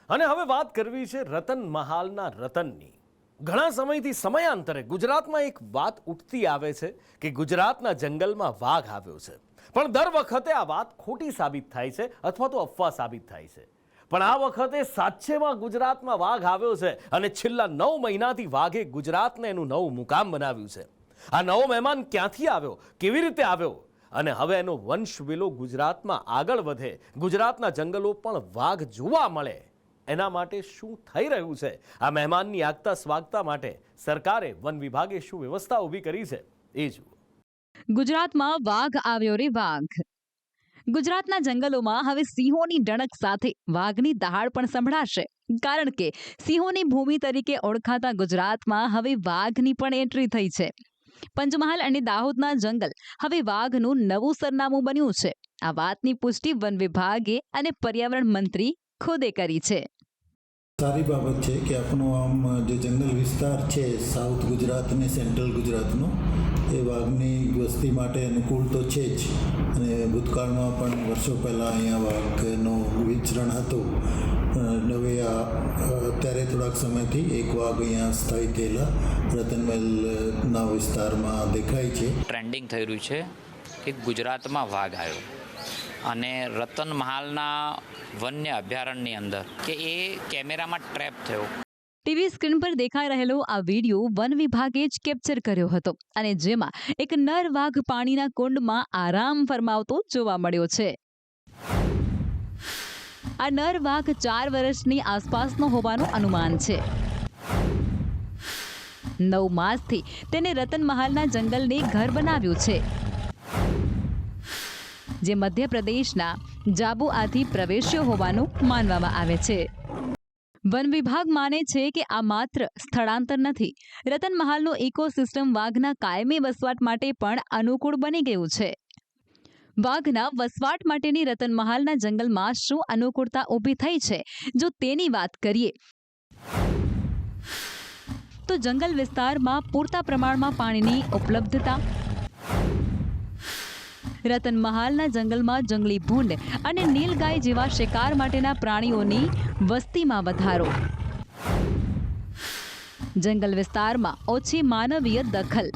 અને હવે વાત કરવી છે રતન મહાલના રતનની. ઘણા સમયથી સમયાંતરે ગુજરાતમાં એક વાત ઉઠતી આવે છે કે ગુજરાતના જંગલમાં વાઘ આવ્યો છે, પણ દર વખતે આ વાત ખોટી સાબિત થાય છે અથવા તો અફવા સાબિત થાય છે. પણ આ વખતે સાચેમાં ગુજરાતમાં વાઘ આવ્યો છે અને છેલ્લા 9 મહિનાથી વાઘે ગુજરાતને એનું નવું મુકામ બનાવ્યું છે. આ નવો મહેમાન ક્યાંથી આવ્યો, કેવી રીતે આવ્યો અને હવે એનો વંશવેલો ગુજરાતમાં આગળ વધે, ગુજરાતના જંગલો પણ વાઘ જોવા મળે, એના માટે શું થઈ રહ્યું છે? આ મહેમાનની આગતા સ્વાગતા માટે સરકારે વન વિભાગે શું વ્યવસ્થા ઊભી કરી છે એ જુઓ. ગુજરાતમાં વાઘ આવ્યો રે વાઘ. ગુજરાતના જંગલોમાં હવે સિંહોની ડણક સાથે વાઘની દહાડ પણ સંભળાશે, કારણ કે સિંહોની ભૂમિ તરીકે ઓળખાતા ગુજરાતમાં હવે વાઘની પણ એન્ટ્રી થઈ છે. પંચમહાલ અને દાહોદના જંગલ હવે વાઘનું નવું સરનામું બન્યું છે. આ વાતની પુષ્ટિ વન વિભાગે અને પર્યાવરણ મંત્રી ખુદે કરી છે. સારી બાબત છે કે આપણો આમ જે જંગલ વિસ્તાર છે સાઉથ ગુજરાત અને સેન્ટ્રલ ગુજરાતનો, એ વાઘની વસ્તી માટે અનુકૂળ તો છે જ. અને ભૂતકાળમાં પણ વર્ષો પહેલાં અહીંયા વાઘનું વિચરણ હતું. હવે અત્યારે થોડાક સમયથી એક વાઘ અહીંયા સ્થાયી થયેલા રતનમહેલના વિસ્તારમાં દેખાય છે. ટ્રેન્ડિંગ થઈ રહ્યું છે કે ગુજરાતમાં વાઘ આવ્યો અને રતનમહાલના વન્ય અભયારણ્યની અંદર કે એ કેમેરામાં ટ્રેપ થયો. ટીવી સ્ક્રીન પર દેખાઈ રહેલો આ વિડીયો વન વિભાગે જ કેપ્ચર કર્યો હતો અને જેમાં એક નર વાઘ પાણીના કુંડમાં આરામ ફરમાવતો જોવા મળ્યો છે. આ નર વાઘ 4 વર્ષની આસપાસનો હોવાનું અનુમાન છે. 9 માસથી તેને રતનમહાલના જંગલને ઘર બનાવ્યું છે, જે મધ્યપ્રદેશના જાબુઆથી પ્રવેશ્યો હોવાનું માનવામાં આવે છે. વન વિભાગ માને છે કે આ માત્ર સ્થળાંતર નથી. રતનમહાલનું ઇકોસિસ્ટમ વાઘના કાયમી વસવાટ માટે પણ અનુકૂળ બની ગયું છે. વાઘના વસવાટ માટેની રતનમહાલના જંગલમાં શું અનુકૂળતા ઊભી થઈ છે, જો તેની વાત કરીએ તો જંગલ વિસ્તારમાં પૂરતા પ્રમાણમાં પાણીની ઉપલબ્ધતા, રતનમહાલના જંગલમાં જંગલી ભૂંડ અને નીલગાય જેવા શિકાર માટેના પ્રાણીઓની વસ્તીમાં વધારો, જંગલ વિસ્તારમાં ઓછી માનવીય દખલ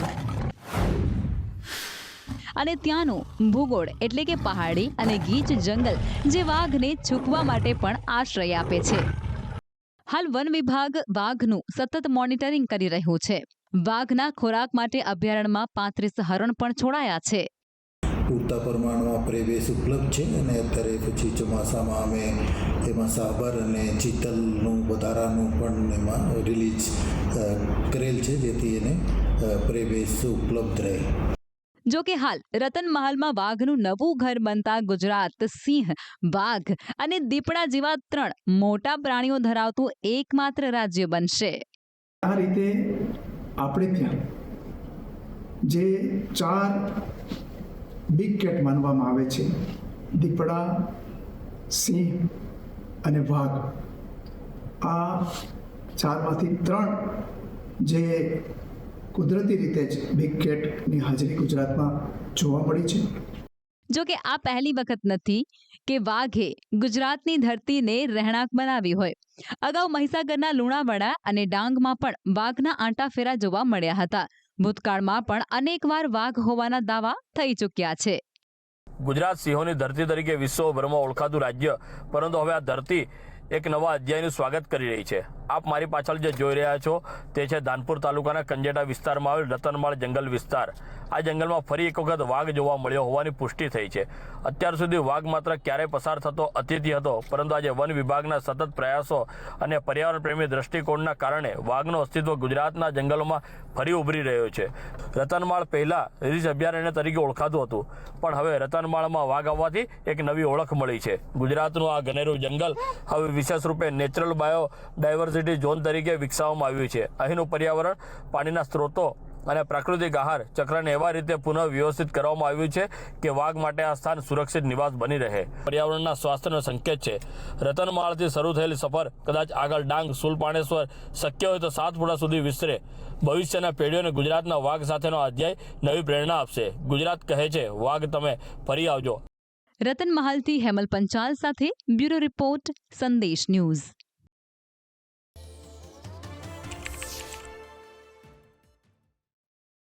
અને ત્યાંનું ભૂગોળ એટલે કે પહાડી અને ગીચ જંગલ જે વાઘને છુપવા માટે પણ આશ્રય આપે છે. હાલ વન વિભાગ વાઘનું સતત મોનિટરિંગ કરી રહ્યું છે. વાઘના ખોરાક માટે અભયારણ્યમાં 35 હરણ પણ છોડાયા છે. પૂરતા પ્રમાણમાં પ્રવેશ ઉપલબ્ધ છે અને અત્યારે પછી ચોમાસામાં અમે એમાં સાબર અને ચિત્તલનું વધારાનું પણ એમાં રિલીઝ કરેલ છે, જેથી એને પ્રવેશ ઉપલબ્ધ રહે. જો કે હાલ રતનમહાલમાં વાઘનું નવું ઘર બનતા ગુજરાત સિંહ, વાઘ અને દીપડા જેવા 3 મોટા પ્રાણીઓ ધરાવતું એકમાત્ર રાજ્ય બનશે. આ રીતે આપણે ત્યાં જે 4 બિગ કેટ માનવામાં આવે છે, દીપડા, સિંહ અને વાઘ, આ 4માંથી 3 જે કુદરતી રીતે જ બિગ કેટની હાજરી ગુજરાતમાં જોવા મળી છે. જો કે આ પહેલી વખત નથી કે વાઘે ગુજરાતની ધરતીને રહેણાંક બનાવી હોય. અગાઉ મહીસાગરના લુણાવાડા અને ડાંગમાં પણ વાઘના આંટાફેરા જોવા મળ્યા હતા. ભૂતકાળમાં પણ અનેકવાર વાઘ હોવાના દાવા થઈ ચૂક્યા છે. ગુજરાત સિંહોની ધરતી તરીકે વિશ્વભરમાં ઓળખાતું રાજ્ય, પરંતુ હવે આ ધરતી એક નવા અધ્યાયનું સ્વાગત કરી રહી છે. આપ મારી પાછળ જે જોઈ રહ્યા છો તે છે ધાનપુર તાલુકાના કંજેટા વિસ્તારમાં આવેલ રતનમાળ જંગલ વિસ્તાર. આ જંગલમાં ફરી એક વખત વાઘ જોવા મળ્યો હોવાની પુષ્ટિ થઈ છે. અત્યાર સુધી વાઘ માત્ર ક્યારેય પસાર થતો અતિથિ હતો, પરંતુ આજે વન વિભાગના સતત પ્રયાસો અને પર્યાવરણ પ્રેમી દ્રષ્ટિકોણના કારણે વાઘનું અસ્તિત્વ ગુજરાતના જંગલોમાં ફરી ઉભરી રહ્યો છે. રતનમાળ પહેલા રીંછ અભયારણ્ય તરીકે ઓળખાતું હતું, પણ હવે રતનમાળમાં વાઘ આવવાથી એક નવી ઓળખ મળી છે. ગુજરાતનું આ ઘનેરું જંગલ હવે વિશેષ રૂપે નેચરલ બાયોડાયવર્સિટી ઝોન તરીકે વિકસાવવામાં આવ્યું છે. અહીંનું પર્યાવરણ, પાણીના સ્ત્રોતો અને પ્રાકૃતિક આહાર ચક્રને એવા રીતે પુનઃ વ્યવસ્થિત કરવામાં આવ્યું છે કે વાઘ માટે આ સ્થાન સુરક્ષિત નિવાસ બની રહે. પર્યાવરણના સ્વાસ્થ્યનો સંકેત છે. રતનમાળથી શરૂ થયેલી સફર કદાચ આગળ ડાંગ, સુલપાણેશ્વર, શક્ય હોય તો સાતપુડા સુધી વિસ્તરે. ભવિષ્યના પેઢીઓને ગુજરાતના વાઘ સાથેનો અધ્યાય નવી પ્રેરણા આપશે. ગુજરાત કહે છે, વાઘ તમે ફરી આવજો. રતનમહાલથી હેમલ પંચાલ સાથે બ્યુરો રિપોર્ટ, સંદેશ ન્યૂઝ.